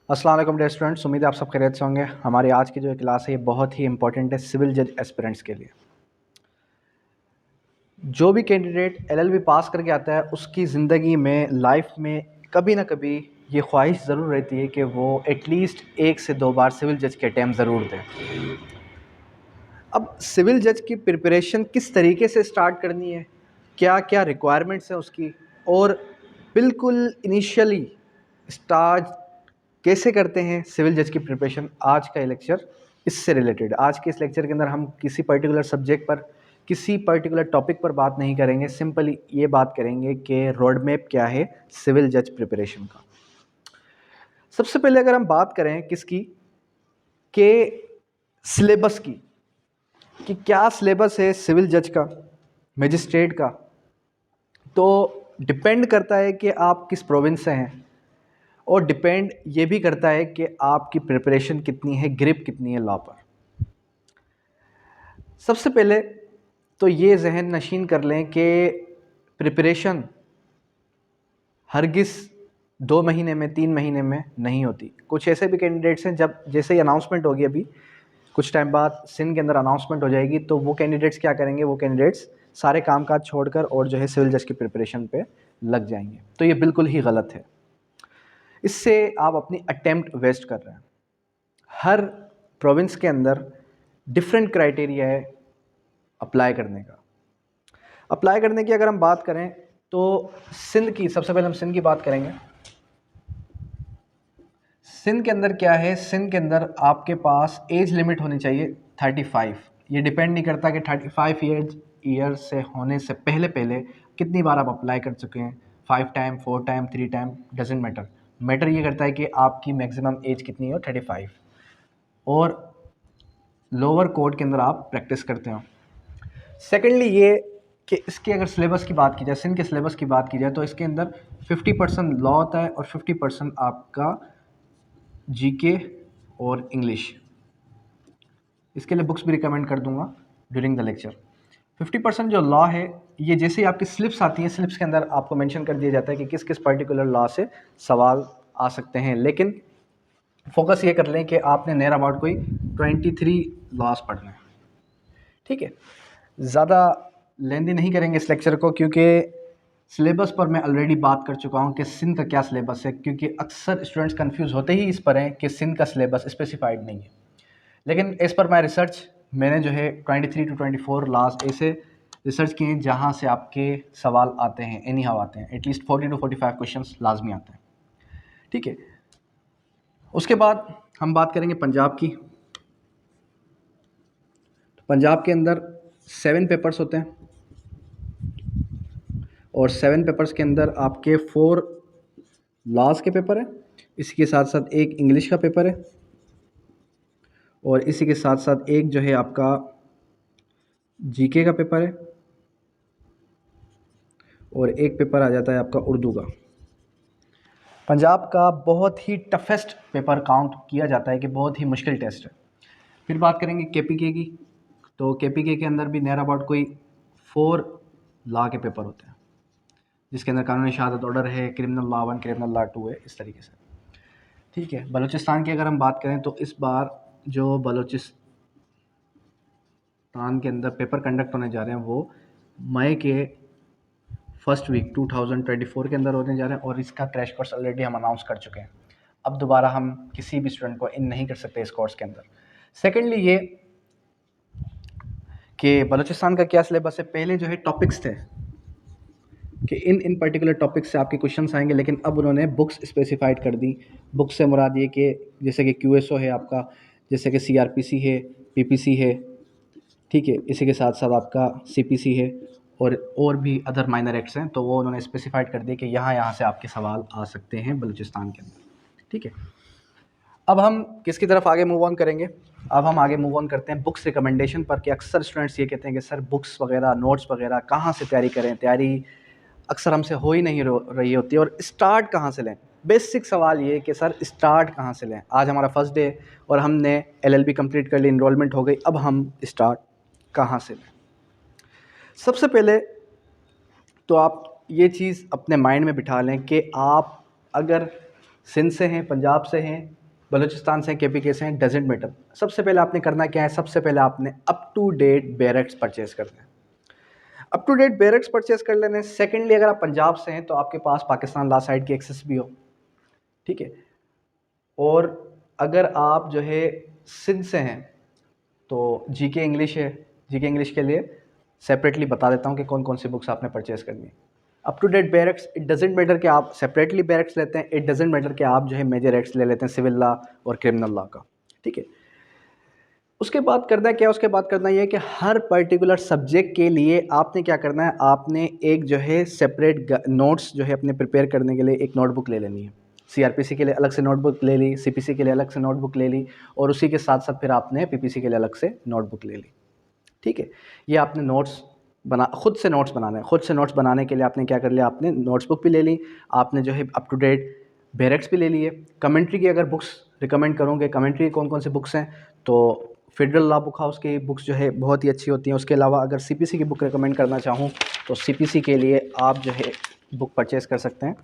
अस्सलाम वालेकुम dear students, उम्मीद है आप सब खैरियत से होंगे। हमारी आज की जो क्लास है ये बहुत ही इंपॉर्टेंट है सिविल जज एस्पिरेंट्स के लिए। जो भी कैंडिडेट एलएलबी पास करके आता है उसकी ज़िंदगी में लाइफ में कभी ना कभी ये ख्वाहिश ज़रूर रहती है कि वो एटलीस्ट 1 से 2 बार सिविल जज के अटैम्प्ट ज़रूर दें। अब सिविल जज की प्रिपरेशन किस तरीके से स्टार्ट करनी है, क्या क्या रिक्वायरमेंट्स हैं उसकी, और बिल्कुल इनिशियली स्टार्ट कैसे करते हैं सिविल जज की प्रिपरेशन, आज का ये लेक्चर इससे रिलेटेड। आज के इस लेक्चर के अंदर हम किसी पर्टिकुलर सब्जेक्ट पर, किसी पर्टिकुलर टॉपिक पर बात नहीं करेंगे, सिंपली ये बात करेंगे कि रोड मैप क्या है सिविल जज प्रिपरेशन का। सबसे पहले अगर हम बात करें किसकी, के सिलेबस की, कि क्या सिलेबस है सिविल जज का, मजिस्ट्रेट का, तो डिपेंड करता है कि आप किस प्रोविंस से हैं, और डिपेंड ये भी करता है कि आपकी प्रिपरेशन कितनी है, ग्रिप कितनी है लॉ पर। सबसे पहले तो ये जहन नशीन कर लें कि प्रिपरेशन हरगिज़ 2 महीने में 3 महीने में नहीं होती। कुछ ऐसे भी कैंडिडेट्स हैं जब जैसे ही अनाउंसमेंट होगी, अभी कुछ टाइम बाद सिंध के अंदर अनाउंसमेंट हो जाएगी, तो वो कैंडिडेट्स क्या करेंगे, वो कैंडिडेट्स सारे कामकाज छोड़कर और जो है सिविल जज की प्रिपरेशन पे लग जाएंगे। तो ये बिल्कुल ही गलत है, इससे आप अपनी अटेम्प्ट वेस्ट कर रहे हैं। हर प्रोविंस के अंदर डिफरेंट क्राइटेरिया है अप्लाई करने का। अप्लाई करने की अगर हम बात करें तो सिंध की, सबसे पहले हम सिंध की बात करेंगे। सिंध के अंदर क्या है, सिंध के अंदर आपके पास एज लिमिट होनी चाहिए 35। ये डिपेंड नहीं करता कि 35 ईयर्स से होने से पहले पहले कितनी बार आप अप्लाई कर चुके हैं, 5 time, 4 time, 3 time, doesn't matter. Matter ये करता है कि आपकी मैक्सिमम एज कितनी हो, 35, और लोअर कोर्ट के अंदर आप प्रैक्टिस करते हो। सेकेंडली ये कि इसके अगर सिलेबस की बात की जाए, सिंध के सिलेबस की बात की जाए, तो इसके अंदर 50% लॉ होता है और 50% आपका जीके और इंग्लिश। इसके लिए बुक्स भी रिकमेंड कर दूंगा ड्यूरिंग द लेक्चर। 50% जो लॉ है, ये जैसे ही आपकी स्लिप्स आती हैं, स्लिप्स के अंदर आपको मेंशन कर दिया जाता है कि किस किस पर्टिकुलर लॉ से सवाल आ सकते हैं। लेकिन फोकस ये कर लें कि आपने नियर अबाउट कोई 23 लॉस पढ़ना है। ठीक है, ज़्यादा लेंदी नहीं करेंगे इस लेक्चर को, क्योंकि सिलेबस पर मैं ऑलरेडी बात कर चुका हूँ कि सिंध का क्या सिलेबस है, क्योंकि अक्सर स्टूडेंट्स कंफ्यूज होते ही इस पर हैं कि सिंध का सिलेबस स्पेसिफाइड नहीं है। लेकिन एज़ पर माई रिसर्च मैंने जो है 23 to 24 लास्ट ऐसे रिसर्च किए हैं जहाँ से आपके सवाल आते हैं, एनी हाउ आते हैं, एटलीस्ट 40 to 45 क्वेश्चंस लाजमी आते हैं। ठीक है, उसके बाद हम बात करेंगे पंजाब की। पंजाब के अंदर 7 पेपर्स होते हैं, और 7 पेपर्स के अंदर आपके 4 लॉज के पेपर हैं, इसी के साथ साथ एक इंग्लिश का पेपर है, और इसी के साथ साथ एक जो है आपका जीके का पेपर है, और एक पेपर आ जाता है आपका उर्दू का। पंजाब का बहुत ही टफेस्ट पेपर काउंट किया जाता है कि बहुत ही मुश्किल टेस्ट है। फिर बात करेंगे केपीके की, तो केपीके के अंदर भी नियर अबाउट कोई 4 लॉ के पेपर होते हैं, जिसके अंदर कानूनी शहादत ऑर्डर है, क्रिमिनल लॉ 1, क्रिमिनल लॉ 2 है, इस तरीके से। ठीक है, बलूचिस्तान की अगर हम बात करें तो इस बार जो बलूचिस्तान के अंदर पेपर कंडक्ट होने जा रहे हैं वो मई के फर्स्ट वीक 2024 के अंदर होने जा रहे हैं, और इसका क्रैश कोर्स ऑलरेडी हम अनाउंस कर चुके हैं। अब दोबारा हम किसी भी स्टूडेंट को इन नहीं कर सकते इस कोर्स के अंदर। सेकेंडली ये कि बलूचिस्तान का क्या सिलेबस है, पहले जो है टॉपिक्स थे कि इन पर्टिकुलर टॉपिक्स से आपके क्वेश्चंस आएंगे, लेकिन अब उन्होंने बुक्स स्पेसिफाइड कर दी। बुक्स से मुराद ये कि जैसे कि क्यूएसओ है आपका, जैसे कि सीआरपीसी है, पीपीसी है, ठीक है, इसी के साथ साथ आपका सीपीसी है, और भी अदर माइनर एक्ट्स हैं, तो वो उन्होंने स्पेसिफाइड कर दिया कि यहाँ से आपके सवाल आ सकते हैं बलूचिस्तान के अंदर। ठीक है, अब हम किसकी तरफ आगे मूव ऑन करेंगे, अब हम आगे मूव ऑन करते हैं बुक्स रिकमेंडेशन पर। कि अक्सर स्टूडेंट्स ये कहते हैं कि सर बुक्स वगैरह, नोट्स वगैरह कहाँ से तैयारी करें, तैयारी अक्सर हमसे हो ही नहीं रही होती, और स्टार्ट कहाँ से लें। बेसिक सवाल ये कि सर स्टार्ट कहाँ से लें। आज हमारा फर्स्ट डे और हमने एलएलबी कंप्लीट कर ली, इनरोलमेंट हो गई, अब हम स्टार्ट कहाँ से लें। सबसे पहले तो आप ये चीज़ अपने माइंड में बिठा लें कि आप अगर सिंध से हैं, पंजाब से हैं, बलूचिस्तान से हैं, KPK से हैं, डजेंट मैटर। सबसे पहले आपने करना क्या है, सबसे पहले आपने अप टू डेट बैरक्स परचेज करना है, अप टू डेट बैरक्स परचेज कर लेने। सेकेंडली, अगर आप पंजाब से हैं तो आपके पास पाकिस्तान ला साइड की एक्सेस भी हो, ठीक है। और अगर आप जो है सिंध से हैं तो GK इंग्लिश है, GK इंग्लिश के लिए सेपरेटली बता देता हूँ कि कौन कौन सी बुक्स आपने परचेज करनी है। अप टू डेट बैरक्स, इट डजेंट मैटर कि आप सेपरेटली बैरक्स लेते हैं, इट डजेंट मैटर कि आप जो है मेजर एक्ट्स ले लेते हैं सिविल लॉ और क्रिमिनल लॉ का, ठीक है। उसके बाद करना है क्या, उसके बाद करना ये है कि हर पर्टिकुलर सब्जेक्ट के लिए आपने क्या करना है, आपने एक जो है सेपरेट नोट्स जो है अपने प्रिपेयर करने के लिए एक नोटबुक ले लेनी है। CRPC के लिए अलग से नोटबुक ले ली, CPC के लिए अलग से नोटबुक ले ली, और उसी के साथ साथ फिर आपने PPC के लिए अलग से नोटबुक ले ली, ठीक है। ये आपने नोट्स खुद से नोट्स बनाना है। खुद से नोट्स बनाने के लिए आपने क्या कर लिया, आपने नोट्स बुक भी ले ली, आपने जो है अप टू डेट बैरक्स भी ले लिए। कमेंट्री की अगर बुक्स रिकमेंड करूँगे, कमेंट्री कौन कौन सी बुक्स हैं, तो फेडरल लॉ बुक हाउस की बुक्स जो है बहुत ही अच्छी होती हैं। उसके अलावा अगर CPC की बुक रिकमेंड करना चाहूँ तो CPC के लिए आप जो है बुक परचेज़ कर सकते हैं,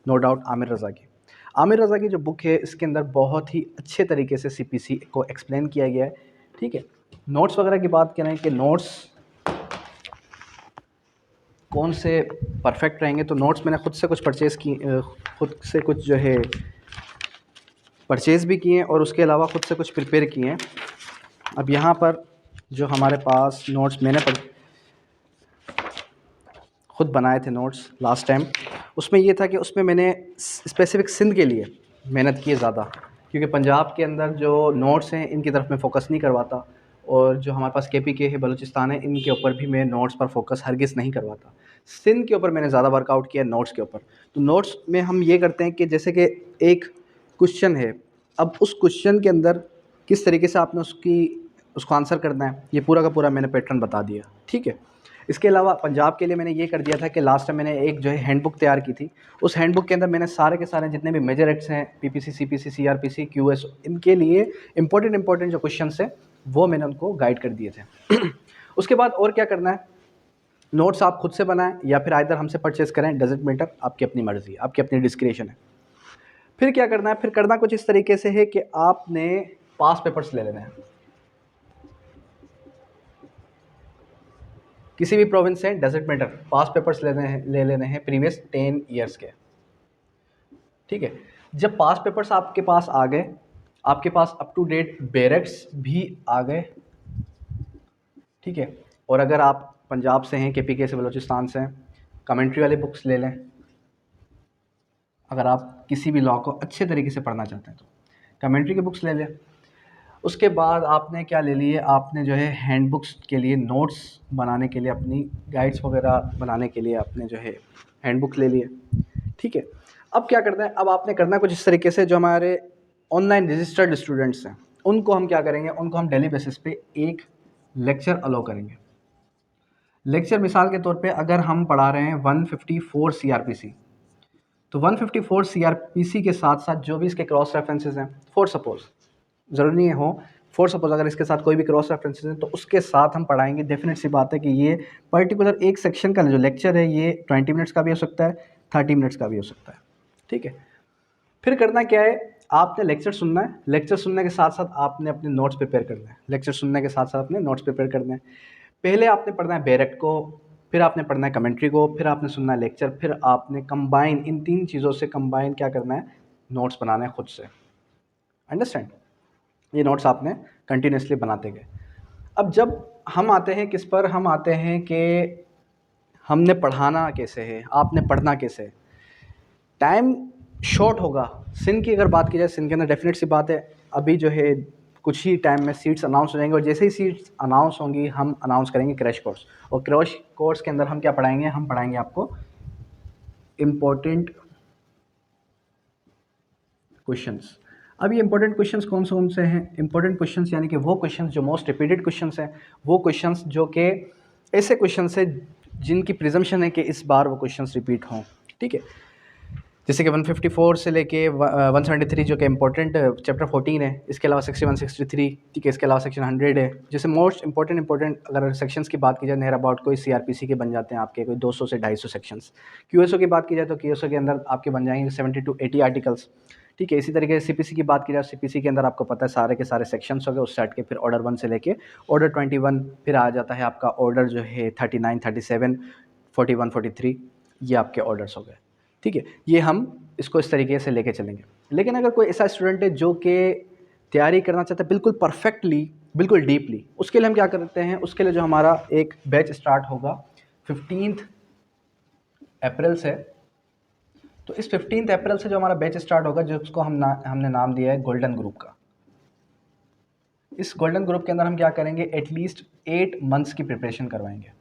नो डाउट आमिर रज़ा की। आमिर रज़ा की जो बुक है इसके अंदर बहुत ही अच्छे तरीके से CPC को एक्सप्लेन किया गया है, ठीक है। नोट्स वगैरह की बात करें कि नोट्स कौन से परफेक्ट रहेंगे, तो नोट्स मैंने खुद से कुछ परचेज़ की, खुद से कुछ जो है परचेज़ भी किए हैं और उसके अलावा खुद से कुछ प्रिपेयर किए हैं। अब यहाँ पर जो हमारे पास नोट्स मैंने खुद बनाए थे नोट्स लास्ट टाइम, उसमें ये था कि उसमें मैंने स्पेसिफ़िक सिंध के लिए मेहनत की है ज़्यादा, क्योंकि पंजाब के अंदर जो नोट्स हैं इनकी तरफ मैं फ़ोकस नहीं करवाता, और जो हमारे पास KPK है, बलूचिस्तान है, इनके ऊपर भी मैं नोट्स पर फोकस हरगिज़ नहीं करवाता। सिंध के ऊपर मैंने ज़्यादा वर्कआउट किया नोट्स के ऊपर। तो नोट्स में हम ये करते हैं कि जैसे कि एक क्वेश्चन है, अब उस क्वेश्चन के अंदर किस तरीके से आपने उसको आंसर करना है, ये पूरा का पूरा मैंने पैटर्न बता दिया, ठीक है। इसके अलावा पंजाब के लिए मैंने ये कर दिया था कि लास्ट टाइम मैंने एक जो है हैंडबुक तैयार की थी। उस हैंडबुक के अंदर मैंने सारे के सारे जितने भी मेजर एक्ट्स हैं, PPC, CPC, CRPC, QS, इनके लिए इंपॉर्टेंट जो क्वेश्चन हैं वो मैंने उनको गाइड कर दिए थे। उसके बाद और क्या करना है, नोट्स आप खुद से बनाएं या फिर आइदर हमसे परचेस करें, डजेंट मैटर, आपकी अपनी मर्ज़ी, आपकी अपनी डिस्क्रिप्शन है। फिर क्या करना है, फिर करना कुछ इस तरीके से है कि आपने पास पेपर्स ले लेने हैं, किसी भी प्रोविंस से, डजेंट मैटर, पास पेपर्स ले लेने हैं प्रीवियस 10 ईयर्स के, ठीक है। जब पास पेपर्स आपके पास आ गए, आपके पास अप टू डेट बैरक्स भी आ गए, ठीक है। और अगर आप पंजाब से हैं, KPK से, बलूचिस्तान से हैं, कमेंट्री वाली बुक्स ले लें। अगर आप किसी भी लॉ को अच्छे तरीके से पढ़ना चाहते हैं तो कमेंट्री की बुक्स ले लें। उसके बाद आपने क्या ले लिए, आपने जो है हैंड बुक्स के लिए नोट्स बनाने के लिए, अपनी गाइड्स वगैरह बनाने के लिए आपने जो है हैंड बुक ले लिए, ठीक है। अब क्या करना है, अब आपने करना है कुछ इस तरीके से, जो हमारे ऑनलाइन रजिस्टर्ड स्टूडेंट्स हैं उनको हम क्या करेंगे, उनको हम डेली बेसिस पे एक लेक्चर अलाउ करेंगे। लेक्चर मिसाल के तौर पे अगर हम पढ़ा रहे हैं 154 CRPC, तो 154 CRPC के साथ साथ जो भी इसके क्रॉस रेफरेंसेस हैं, फॉर सपोज, ज़रूरी नहीं हो, फॉर सपोज अगर इसके साथ कोई भी क्रॉस रेफरेंसेस हैं तो उसके साथ हम पढ़ाएंगे। डेफिनेट सी बात है कि ये पर्टिकुलर एक सेक्शन का जो लेक्चर है ये 20 मिनट्स का भी हो सकता है, 30 मिनट्स का भी हो सकता है, ठीक है। फिर करना क्या है, आपने लेक्चर सुनना है, लेक्चर सुनने के साथ साथ आपने अपने नोट्स प्रिपेयर करना है, लेक्चर सुनने के साथ साथ अपने नोट्स प्रिपेयर करने हैं। पहले आपने पढ़ना है बैरक्ट को, फिर आपने पढ़ना है कमेंट्री को, फिर आपने सुनना है लेक्चर, फिर आपने कंबाइन इन तीन चीज़ों से कंबाइन क्या करना है, नोट्स बनाना है खुद से। अंडरस्टैंड, ये नोट्स आपने कंटिन्यूसली बनाते गए। अब जब हम आते हैं किस पर, हम आते हैं कि हमने पढ़ाना कैसे है, आपने पढ़ना कैसे है। टाइम शॉर्ट होगा। सिंध की अगर बात की जाए, सिंध के अंदर डेफिनेट सी बात है अभी जो है कुछ ही टाइम में सीट्स अनाउंस हो जाएंगे, और जैसे ही सीट्स अनाउंस होंगी हम अनाउंस करेंगे क्रैश कोर्स, और क्रैश कोर्स के अंदर हम क्या पढ़ाएंगे, हम पढ़ाएंगे आपको इम्पोर्टेंट क्वेश्चंस। अब ये इंपॉर्टेंट क्वेश्चंस कौन से हैं, इंपॉर्टेंट क्वेश्चंस यानी कि वो क्वेश्चंस जो मोस्ट रिपीटेड क्वेश्चंस हैं, वो क्वेश्चंस जो कि ऐसे क्वेश्चंस हैं जिनकी प्रिजम्पशन है कि इस बार वो क्वेश्चंस रिपीट हों, ठीक है। जैसे कि 154 से लेके 173 जो कि इंपॉर्टेंट चैप्टर 14 है, इसके अलावा 61 63, ठीक है, इसके अलावा सेक्शन 100 है। जैसे मोस्ट इंपॉर्टेंट अगर सेक्शंस की बात की जाए, नियर अबाउट कोई सीआरपीसी के बन जाते हैं आपके कोई 200 से 250 सेक्शंस। क्यूएसओ की बात की जाए तो क्यूएसओ के अंदर आपके बन जाएंगे 70 टू 80 आर्टिकल्स, ठीक है। इसी तरीके से सीपीसी की बात की जाए, सीपीसी के अंदर आपको पता है सारे के सारे सेक्शंस हो गए उस सेट के, फिर ऑर्डर 1 से लेके ऑर्डर 21, फिर आ जाता है आपका ऑर्डर जो है 39 37 41 43, ये आपके ऑर्डर्स हो गए, ठीक है। ये हम इसको इस तरीके से लेके चलेंगे। लेकिन अगर कोई ऐसा स्टूडेंट है जो कि तैयारी करना चाहता है बिल्कुल परफेक्टली, बिल्कुल डीपली, उसके लिए हम क्या करते हैं, उसके लिए जो हमारा एक बैच स्टार्ट होगा 15 अप्रैल से। तो इस 15 अप्रैल से जो हमारा बैच स्टार्ट होगा, जिसको हमने नाम दिया है गोल्डन ग्रुप का। इस गोल्डन ग्रुप के अंदर हम क्या करेंगे, एटलीस्ट 8 मंथ्स की प्रिपरेशन करवाएंगे।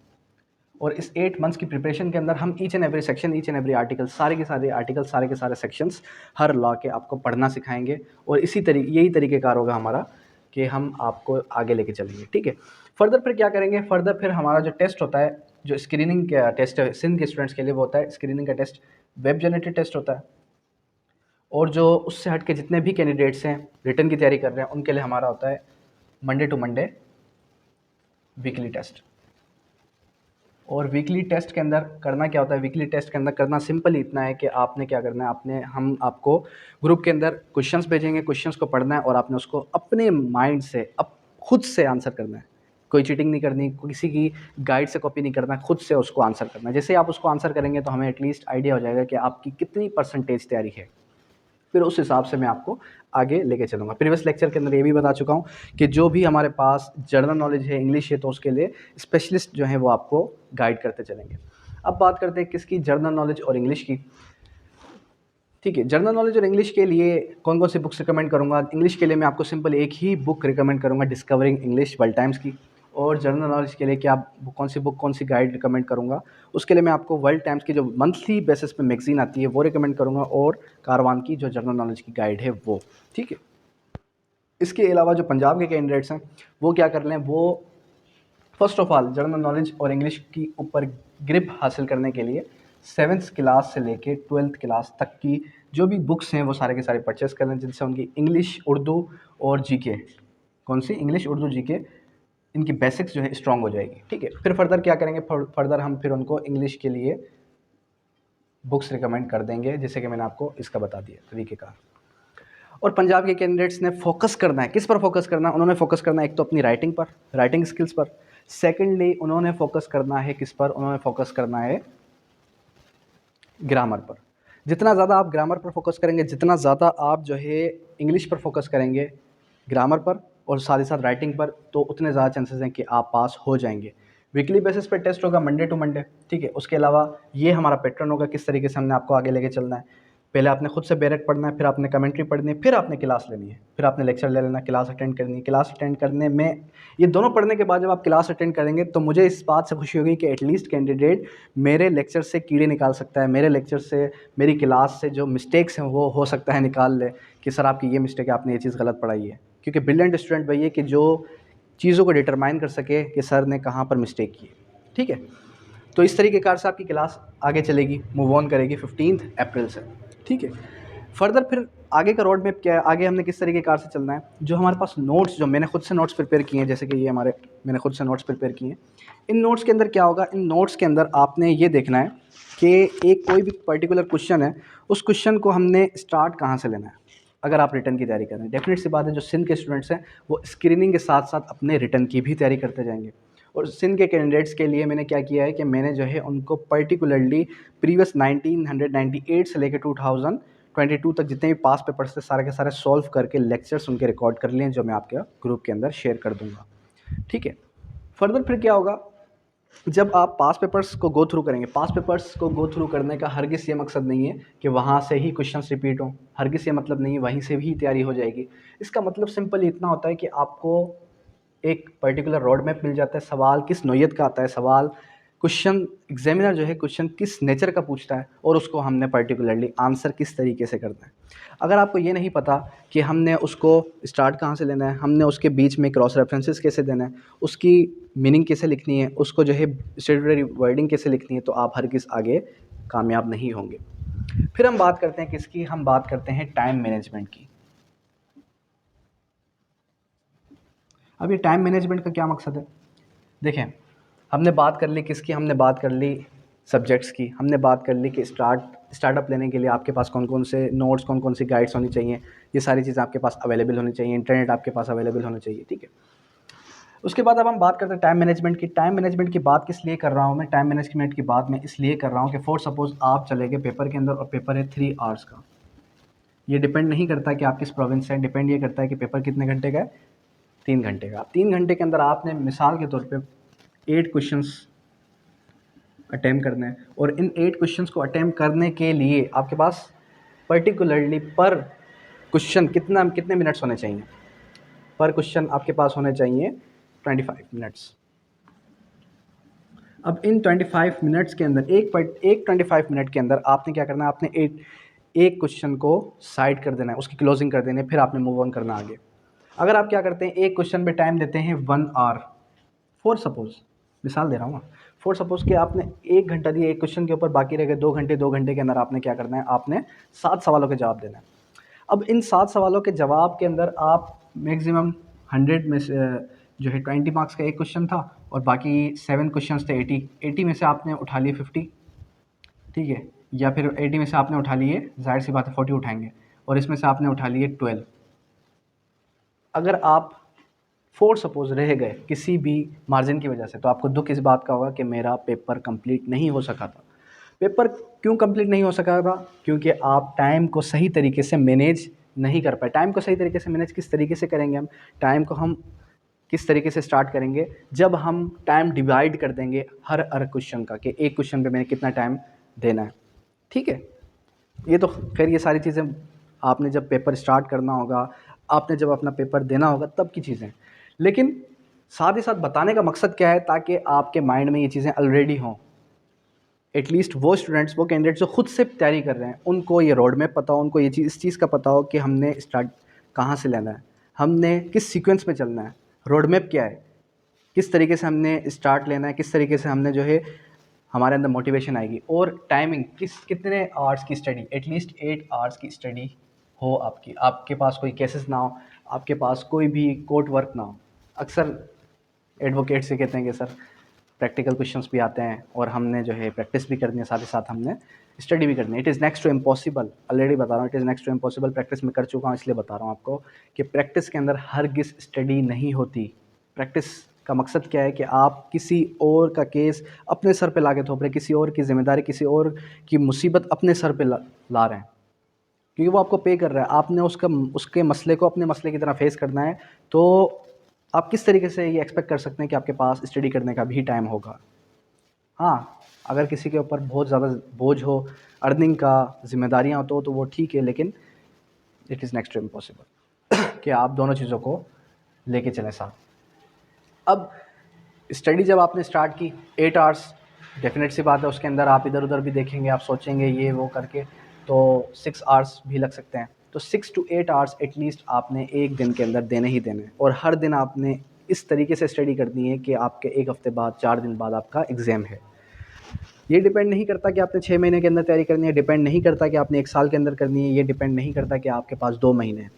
और इस 8 मंथ्स की प्रिपरेशन के अंदर हम each and every section, each and every article, सारे के सारे आर्टिकल, सारे के सारे सेक्शंस हर लॉ के आपको पढ़ना सिखाएंगे। और यही तरीक़ेकार होगा हमारा कि हम आपको आगे लेके चलेंगे, ठीक है। फर्दर फिर क्या करेंगे, फर्दर फिर हमारा जो टेस्ट होता है, जो स्क्रीनिंग का टेस्ट है सिंध के स्टूडेंट्स के लिए, वो होता है स्क्रीनिंग का टेस्ट वेब जनरेटेड टेस्ट होता है। और जो उससे हट के जितने भी कैंडिडेट्स हैं रिटर्न की तैयारी कर रहे हैं, उनके लिए हमारा होता है Monday to Monday weekly test. और वीकली टेस्ट के अंदर करना क्या होता है, वीकली टेस्ट के अंदर करना सिंपल इतना है कि आपने क्या करना है, हम आपको ग्रुप के अंदर क्वेश्चंस भेजेंगे, क्वेश्चंस को पढ़ना है और आपने उसको अपने माइंड से खुद से आंसर करना है। कोई चीटिंग नहीं करनी, किसी की गाइड से कॉपी नहीं करना, खुद से उसको आंसर करना है। जैसे आप उसको आंसर करेंगे तो हमें एटलीस्ट आइडिया हो जाएगा कि आपकी कितनी परसेंटेज तैयारी है। फिर उस हिसाब से मैं आपको आगे लेके चलूँगा। प्रीवियस लेक्चर के अंदर ये भी बता चुका हूँ कि जो भी हमारे पास जनरल नॉलेज है, इंग्लिश है, तो उसके लिए स्पेशलिस्ट जो हैं वो आपको गाइड करते चलेंगे। अब बात करते हैं किसकी, जनरल नॉलेज और इंग्लिश की, ठीक है। जनरल नॉलेज और इंग्लिश के लिए कौन कौन सी बुक्स रिकमेंड करूँगा। इंग्लिश के लिए मैं आपको सिंपल एक ही बुक रिकमेंड करूँगा, डिस्कवरिंग इंग्लिश वर्ल्ड टाइम्स की। और जनरल नॉलेज के लिए क्या कौन सी बुक, कौन सी गाइड रिकमेंड करूँगा, उसके लिए मैं आपको वर्ल्ड टाइम्स की जो मंथली बेसिस पे मैगजीन आती है वो रिकमेंड करूँगा, और कारवान की जो जनरल नॉलेज की गाइड है वो, ठीक है। इसके अलावा जो पंजाब के कैंडिडेट्स हैं वो क्या कर लें, वो first of all general knowledge और इंग्लिश की ऊपर ग्रिप हासिल करने के लिए 7th क्लास से लेके 12th क्लास तक की जो भी बुक्स हैं वो सारे के सारे परचेस कर लें, जिनसे उनकी इंग्लिश, उर्दू और जीके, कौन सी, इंग्लिश, उर्दू, जीके, इनकी बेसिक्स जो है स्ट्रांग हो जाएगी, ठीक है। फिर फर्दर क्या करेंगे, फर्दर हम फिर उनको इंग्लिश के लिए बुक्स रिकमेंड कर देंगे, जैसे कि मैंने आपको इसका बता दिया तरीक़ेकार। और पंजाब के कैंडिडेट्स ने फोकस करना है, किस पर फोकस करना है, उन्होंने फोकस करना है एक तो अपनी राइटिंग पर, राइटिंग स्किल्स पर। सेकेंडली उन्होंने फोकस करना है किस पर, उन्होंने फोकस करना है ग्रामर पर। जितना ज़्यादा आप ग्रामर पर फोकस करेंगे, जितना ज़्यादा आप जो है इंग्लिश पर फोकस करेंगे, ग्रामर पर और साथ ही साथ राइटिंग पर, तो उतने ज़्यादा चांसेस हैं कि आप पास हो जाएंगे। वीकली बेसिस पे टेस्ट होगा मंडे टू मंडे, ठीक है। उसके अलावा ये हमारा पैटर्न होगा किस तरीके से हमने आपको आगे लेके चलना है। पहले आपने खुद से बैरेक पढ़ना है, फिर आपने कमेंट्री पढ़नी है, फिर आपने क्लास लेनी है, फिर आपने लेक्चर ले लेना, क्लास अटेंड करनी है। क्लास अटेंड करने में, ये दोनों पढ़ने के बाद जब आप क्लास अटेंड करेंगे तो मुझे इस बात से खुशी होगी कि एटलीस्ट कैंडिडेट मेरे लेक्चर से कीड़े निकाल सकता है, मेरे लेक्चर से, मेरी क्लास से जो मिस्टेक्स हैं वो हो सकता है निकाल ले कि सर आपकी ये मिस्टेक है, आपने ये चीज़ गलत पढ़ाई है। क्योंकि ब्रिलियंट स्टूडेंट वही है कि जो चीज़ों को डिटरमाइन कर सके कि सर ने कहाँ पर मिस्टेक की है, ठीक है। तो इस तरीके कार से आपकी क्लास आगे चलेगी, मूव ऑन करेगी 15 अप्रैल से, ठीक है। फर्दर फिर आगे का रोड मैप क्या है, आगे हमने किस तरीके कार से चलना है। जो हमारे पास नोट्स, जो मैंने खुद से नोट्स प्रिपेयर किए हैं, जैसे कि ये मैंने खुद से नोट्स प्रिपेयर किए हैं। इन नोट्स के अंदर क्या होगा, इन नोट्स के अंदर आपने ये देखना है कि एक कोई भी पर्टिकुलर क्वेश्चन है, उस क्वेश्चन को हमने स्टार्ट कहाँ से लेना है। अगर आप रिटर्न की तैयारी कर रहे हैं, डेफिनेट सी बात है जो सिंध के स्टूडेंट्स हैं वो स्क्रीनिंग के साथ साथ अपने रिटर्न की भी तैयारी करते जाएंगे। और सिंध के कैंडिडेट्स के लिए मैंने क्या किया है कि मैंने जो है उनको पर्टिकुलरली प्रीवियस 1998 से लेकर 2022 तक जितने भी पास पेपर्स थे सारे के सारे सॉल्व करके लेक्चर्स उनके रिकॉर्ड कर लिए, जो मैं आपके ग्रुप के अंदर शेयर कर दूंगा, ठीक है। फर्दर फिर क्या होगा, जब आप पास पेपर्स को गो थ्रू करेंगे, पास पेपर्स को गो थ्रू करने का हरगिज़ ये मकसद नहीं है कि वहाँ से ही क्वेश्चंस रिपीट हों, हरगिज़ ये मतलब नहीं है वहीं से भी तैयारी हो जाएगी। इसका मतलब सिंपल इतना होता है कि आपको एक पर्टिकुलर रोड मैप मिल जाता है, सवाल किस नौइयत का आता है, सवाल क्वेश्चन एग्जामिनर जो है क्वेश्चन किस नेचर का पूछता है, और उसको हमने पर्टिकुलरली आंसर किस तरीके से करना है। अगर आपको ये नहीं पता कि हमने उसको स्टार्ट कहाँ से लेना है, हमने उसके बीच में क्रॉस रेफरेंसेस कैसे देना है, उसकी मीनिंग कैसे लिखनी है, उसको जो है स्टेटरी वर्डिंग कैसे लिखनी है, तो आप हर किस आगे कामयाब नहीं होंगे। फिर हम बात करते हैं किसकी, हम बात करते हैं टाइम मैनेजमेंट की। अब ये टाइम मैनेजमेंट का क्या मकसद है? देखें, हमने बात कर ली किसकी, हमने बात कर ली सब्जेक्ट्स की, हमने बात कर ली कि स्टार्टअप लेने के लिए आपके पास कौन कौन से नोट्स, कौन कौन सी गाइड्स होनी चाहिए, ये सारी चीज़ें आपके पास अवेलेबल होनी चाहिए, इंटरनेट आपके पास अवेलेबल होना चाहिए, ठीक है। उसके बाद अब हम बात करते हैं टाइम मैनेजमेंट की। टाइम मैनेजमेंट की बात किस लिए कर रहा हूँ मैं, टाइम मैनेजमेंट की बात मैं इसलिए कर रहा हूँ कि फॉर सपोज आप चले गए पेपर के अंदर और पेपर है 3 आवर्स का। ये डिपेंड नहीं करता कि आप किस प्रोविंस से हैं, डिपेंड ये करता है कि पेपर कितने घंटे का है, 3 घंटे का। 3 घंटे के अंदर आपने मिसाल के तौर पे 8 क्वेश्चंस अटैम्प्ट करने हैं, और इन 8 क्वेश्चंस को अटैम्प्ट करने के लिए आपके पास पर्टिकुलरली पर क्वेश्चन कितने मिनट्स होने चाहिए, पर क्वेश्चन आपके पास होने चाहिए 25 मिनट्स। अब इन 25 मिनट्स के अंदर एक 25 मिनट के अंदर आपने क्या करना है, आपने एक क्वेश्चन को साइड कर देना है, उसकी क्लोजिंग कर देनी है, फिर आपने मूव ऑन करना आगे। अगर आप क्या करते हैं, एक क्वेश्चन पे टाइम देते हैं 1 आवर, फॉर सपोज मिसाल दे रहा हूँ, फॉर सपोज कि आपने 1 घंटा दिया एक क्वेश्चन के ऊपर, बाकी रह गए 2 घंटे। 2 घंटे के अंदर आपने क्या करना है, आपने 7 सवालों के जवाब देना है। अब इन 7 सवालों के जवाब के अंदर आप मैक्सिमम 100 में से जो है 20 मार्क्स का एक क्वेश्चन था, और बाकी 7 क्वेश्चन थे 80 में से आपने उठा लिए 50, ठीक है, या फिर 80 में से आपने उठा लिए, जाहिर सी बात है 40 उठाएंगे, और इसमें से आपने उठा लिए 12। अगर आप फॉर सपोज रह गए किसी भी मार्जिन की वजह से, तो आपको दुख इस बात का होगा कि मेरा पेपर कंप्लीट नहीं हो सका था। पेपर क्यों कंप्लीट नहीं हो सका था? क्योंकि आप टाइम को सही तरीके से मैनेज नहीं कर पाए। टाइम को सही तरीके से मैनेज किस तरीके से करेंगे हम? टाइम को हम किस तरीके से स्टार्ट करेंगे? जब हम टाइम डिवाइड कर देंगे हर क्वेश्चन का, कि एक क्वेश्चन पे मैंने कितना टाइम देना है, ठीक है। ये तो खैर ये सारी चीज़ें आपने जब पेपर स्टार्ट करना होगा, आपने जब अपना पेपर देना होगा, तब की चीज़ें। लेकिन साथ ही साथ बताने का मकसद क्या है, ताकि आपके माइंड में ये चीज़ें ऑलरेडी हों। एटलीस्ट वो स्टूडेंट्स, वो कैंडिडेट्स जो खुद से तैयारी कर रहे हैं, उनको ये रोड मैप पता हो, उनको ये चीज़, इस चीज़ का पता हो कि हमने स्टार्ट कहाँ से लेना है, हमने किस सीक्वेंस में चलना है, रोड मैप क्या है, किस तरीके से हमने स्टार्ट लेना है, किस तरीके से हमने जो है हमारे अंदर मोटिवेशन आएगी, और टाइमिंग कितने आवर्स की स्टडी, एटलीस्ट 8 आवर्स की स्टडी हो आपकी, आपके पास कोई केसेस ना हो, आपके पास कोई भी कोर्ट वर्क ना हो। अक्सर एडवोकेट से कहते हैं कि सर प्रैक्टिकल क्वेश्चंस भी आते हैं, और हमने जो है प्रैक्टिस भी करनी है, साथ ही साथ हमने स्टडी भी करनी है। It is next to impossible, already बता रहा हूँ, it is next to impossible. Practice में कर चुका हूँ, इसलिए बता रहा हूँ आपको कि प्रैक्टिस के अंदर हरगिज़ स्टडी नहीं होती। प्रैक्टिस का मकसद क्या है कि आप किसी और का केस अपने सर पे ला के थोप रहे हैं, किसी और की जिम्मेदारी, किसी और की मुसीबत अपने सर पे ला रहे हैं, क्योंकि वो आपको पे कर रहा है, आपने उसके मसले को अपने मसले की तरह फेस करना है। तो आप किस तरीके से ये एक्सपेक्ट कर सकते हैं कि आपके पास स्टडी करने का भी टाइम होगा? हाँ, अगर किसी के ऊपर बहुत ज़्यादा बोझ हो, अर्निंग का, जिम्मेदारियाँ हो, तो वो ठीक है, लेकिन it is next to impossible कि आप दोनों चीज़ों को लेके चलें साथ। अब स्टडी जब आपने स्टार्ट की 8 आवर्स, डेफिनेट सी बात है उसके अंदर आप इधर उधर भी देखेंगे, आप सोचेंगे ये वो करके, तो 6 आवर्स भी लग सकते हैं। तो 6 to 8 आवर्स एटलीस्ट आपने एक दिन के अंदर देने ही देने हैं, और हर दिन आपने इस तरीके से स्टडी करनी है कि आपके 1 हफ्ते बाद, 4 दिन बाद आपका एग्ज़ाम है। ये डिपेंड नहीं करता कि आपने 6 महीने के अंदर तैयारी करनी है, डिपेंड नहीं करता कि आपने 1 साल के अंदर करनी है, ये डिपेंड नहीं करता कि आपके पास 2 महीने हैं।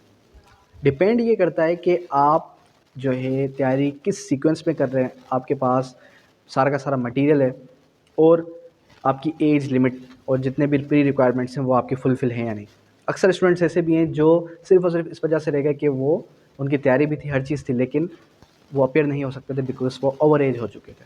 डिपेंड ये करता है कि आप जो है तैयारी किस सीक्वेंस में कर रहे हैं, आपके पास सारा का सारा मटेरियल है, और आपकी एज लिमिट और जितने भी प्री रिक्वायरमेंट्स हैं वो आपकी फुलफ़िल हैं या नहीं। अक्सर स्टूडेंट्स ऐसे भी हैं जो सिर्फ़ और सिर्फ इस वजह से रह गए कि वो, उनकी तैयारी भी थी, हर चीज़ थी, लेकिन वो अपीयर नहीं हो सकते थे बिकॉज़ वो ओवर एज हो चुके थे।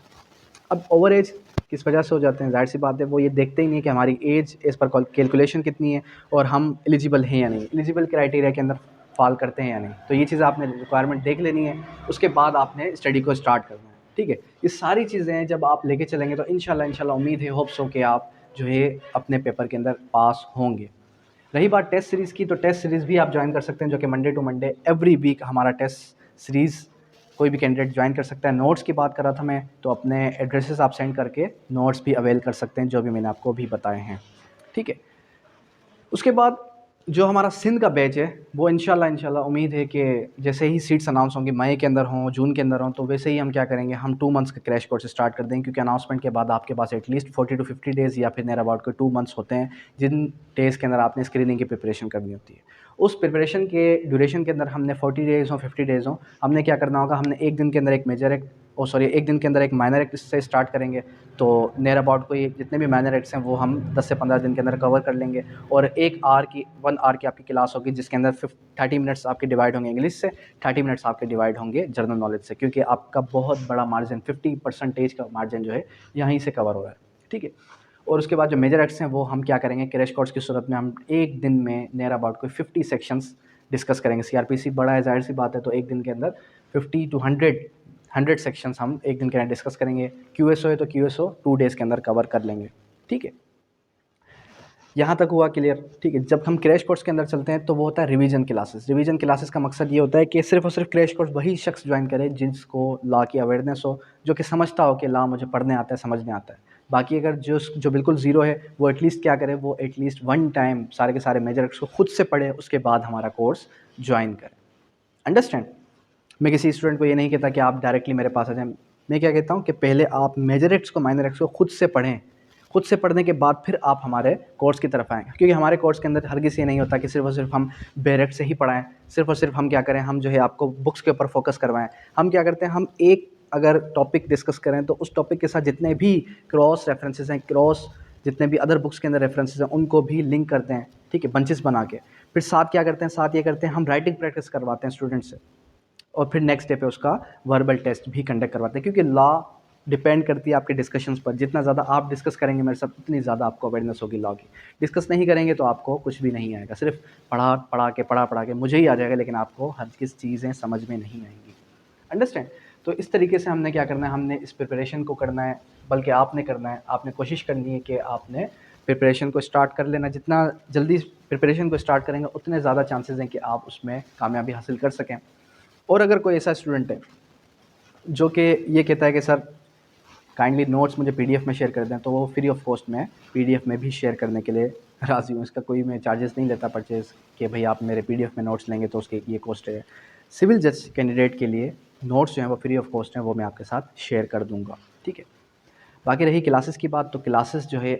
अब ओवर एज किस वजह से हो जाते हैं? ज़ाहिर सी बात है वो ये देखते ही नहीं कि हमारी एज एज़ पर कैलकुलेशन कितनी है, और हम एलिजिबल हैं या नहीं, एलिजिबल क्राइटेरिया के अंदर फ़ॉल करते हैं या नहीं। तो ये चीज़ आपने रिक्वायरमेंट देख लेनी है, उसके बाद आपने स्टडी को स्टार्ट करना है, ठीक है। ये सारी चीज़ें जब आप लेके चलेंगे तो इंशाल्लाह उम्मीद है, होप्स हो कि आप जो है अपने पेपर के अंदर पास होंगे। रही बात टेस्ट सीरीज़ की, तो टेस्ट सीरीज़ भी आप ज्वाइन कर सकते हैं, जो कि Monday to Monday every week हमारा टेस्ट सीरीज़ कोई भी कैंडिडेट ज्वाइन कर सकता है। नोट्स की बात कर रहा था मैं, तो अपने एड्रेसेस आप सेंड करके नोट्स भी अवेल कर सकते हैं, जो भी मैंने आपको अभी बताए हैं, ठीक है। उसके बाद जो हमारा सिंध का बैच है वो इंशाल्लाह उम्मीद है कि जैसे ही सीट्स अनाउंस होंगी, मई के अंदर हों, जून के अंदर हों, तो वैसे ही हम क्या करेंगे, हम 2 मंथ्स का क्रैश कोर्स स्टार्ट कर देंगे, क्योंकि अनाउंसमेंट के बाद आपके पास एटलीस्ट 40 टू 50 डेज़ या फिर नियर अबाउट के 2 मंथ्स होते हैं, जिन डेज़ के अंदर आपने स्क्रीनिंग की प्रिपरेशन करनी होती है। उस प्रिपरेशन के ड्यूरेशन के अंदर हमने 40 डेज़ हों, 50 डेज़ हों, हमने क्या करना होगा, हमने एक दिन के अंदर एक मेजर एक्ट, एक दिन के अंदर एक माइनर एक्ट से स्टार्ट करेंगे। तो नियर अबाउट कोई जितने भी माइनर एक्ट्स हैं वो हम 10 से 15 दिन के अंदर कवर कर लेंगे। और 1 आवर की आपकी क्लास होगी, जिसके अंदर 30 मिनट्स आपके डिवाइड होंगे इंग्लिश से, 30 मिनट्स आपके डिवाइड होंगे जनरल नॉलेज से, क्योंकि आपका बहुत बड़ा मार्जिन 50% का मार्जिन जो है यहीं से कवर हो रहा है। ठीक है। और उसके बाद जो मेजर एक्ट्स हैं वो हम क्या करेंगे, क्रैश कोर्स की सूरत में हम एक दिन में नियर अबाउट कोई 50 सेक्शंस डिस्कस करेंगे। सीआरपीसी बड़ा है, जाहिर सी बात है, तो एक दिन के अंदर 50 टू 100 सेक्शंस हम एक दिन के अंदर डिस्कस करेंगे। क्यूएसओ है तो क्यूएसओ 2 डेज़ के अंदर कवर कर लेंगे। ठीक है, यहाँ तक हुआ क्लियर। ठीक है, जब हम क्रैश कोर्स के अंदर चलते हैं तो वो होता है रिवीजन क्लासेस। रिवीजन क्लासेस का मकसद ये होता है कि सिर्फ और सिर्फ क्रैश कोर्स वही शख्स ज्वाइन करे जिसको लॉ की अवेयरनेस हो, जो कि समझता हो कि लॉ मुझे पढ़ने आता है, समझने आता है। बाकी अगर जो बिल्कुल ज़ीरो है वो एटलीस्ट क्या करे, वो एटलीस्ट 1 टाइम सारे के सारे मेजर एक्ट्स को खुद से पढ़े, उसके बाद हमारा कोर्स ज्वाइन करें। अंडरस्टैंड? मैं किसी स्टूडेंट को ये नहीं कहता कि आप डायरेक्टली मेरे पास आ जाएँ। मैं क्या कहता हूँ कि पहले आप मेजर एक्ट्स को, माइनर एक्ट्स को खुद से पढ़ें। खुद से पढ़ने के बाद फिर आप हमारे कोर्स की तरफ आएँ, क्योंकि हमारे कोर्स के अंदर हरगिज़ ये नहीं होता कि सिर्फ़ और सिर्फ हम डायरेक्ट से ही पढ़ाएँ। सिर्फ़ और सिर्फ हम क्या करें, हम जो है आपको बुक्स के ऊपर फ़ोकस करवाएँ। हम क्या करते हैं, हम एक अगर टॉपिक डिस्कस करें तो उस टॉपिक के साथ जितने भी क्रॉस रेफ़रेंसेस हैं, जितने भी अदर बुक्स के अंदर रेफ़रेंसेस हैं, उनको भी लिंक करते हैं। ठीक है, बंचेस बना के। फिर साथ क्या करते हैं, साथ ये करते हैं, हम राइटिंग प्रैक्टिस करवाते हैं स्टूडेंट से। और फिर नेक्स्ट डे पे उसका वर्बल टेस्ट भी कंडक्ट करवाते हैं, क्योंकि लॉ डिपेंड करती है आपके डिस्कशंस पर। जितना ज़्यादा आप डिस्कस करेंगे मेरे साथ, उतनी ज़्यादा आपको अवेयरनेस होगी लॉ की। डिस्कस नहीं करेंगे तो आपको कुछ भी नहीं आएगा, सिर्फ पढ़ा के मुझे ही आ जाएगा, लेकिन आपको हर किस चीज़ें समझ में नहीं आएंगी। अंडरस्टैंड? तो इस तरीके से हमने क्या करना है, हमने इस प्रिपरेशन को करना है, बल्कि आपने करना है। आपने कोशिश करनी है कि आपने प्रिपरेशन को स्टार्ट कर लेना। जितना जल्दी प्रिपरेशन को स्टार्ट करेंगे उतने ज़्यादा चांसेस हैं कि आप उसमें कामयाबी हासिल कर सकें। और अगर कोई ऐसा स्टूडेंट है जो कि ये कहता है कि सर काइंडली नोट्स मुझे पीडीएफ में शेयर कर दें, तो वो फ्री ऑफ कॉस्ट में पीडीएफ में भी शेयर करने के लिए राज़ी हूँ। इसका कोई मैं चार्जेस नहीं लेता परचेज़ कि भाई आप मेरे पीडीएफ में नोट्स लेंगे तो उसकी ये कॉस्ट है। सिविल जज कैंडिडेट के लिए नोट्स जो हैं वो फ्री ऑफ कॉस्ट हैं, वो मैं आपके साथ शेयर कर दूँगा। ठीक है। बाकी रही क्लासेस की बात, तो क्लासेस जो है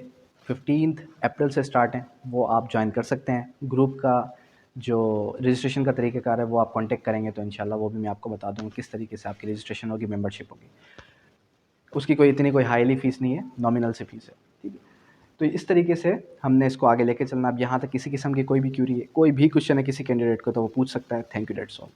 15 अप्रैल से स्टार्ट हैं, वो आप ज्वाइन कर सकते हैं। ग्रुप का जो रजिस्ट्रेशन का तरीक़ाकार है वो आप कांटेक्ट करेंगे तो इंशाल्लाह वो भी मैं आपको बता दूँगा किस तरीके से आपकी रजिस्ट्रेशन होगी, मेंबरशिप होगी। उसकी कोई हाईली फ़ीस नहीं है, नॉमिनल सी फ़ीस है। ठीक है। तो इस तरीके से हमने इसको आगे लेके चलना। अब यहाँ तक किसी किस्म की कोई भी क्यूरी है, कोई भी क्वेश्चन है किसी कैंडिडेट को, तो वो पूछ सकता है। Thank you, that's all.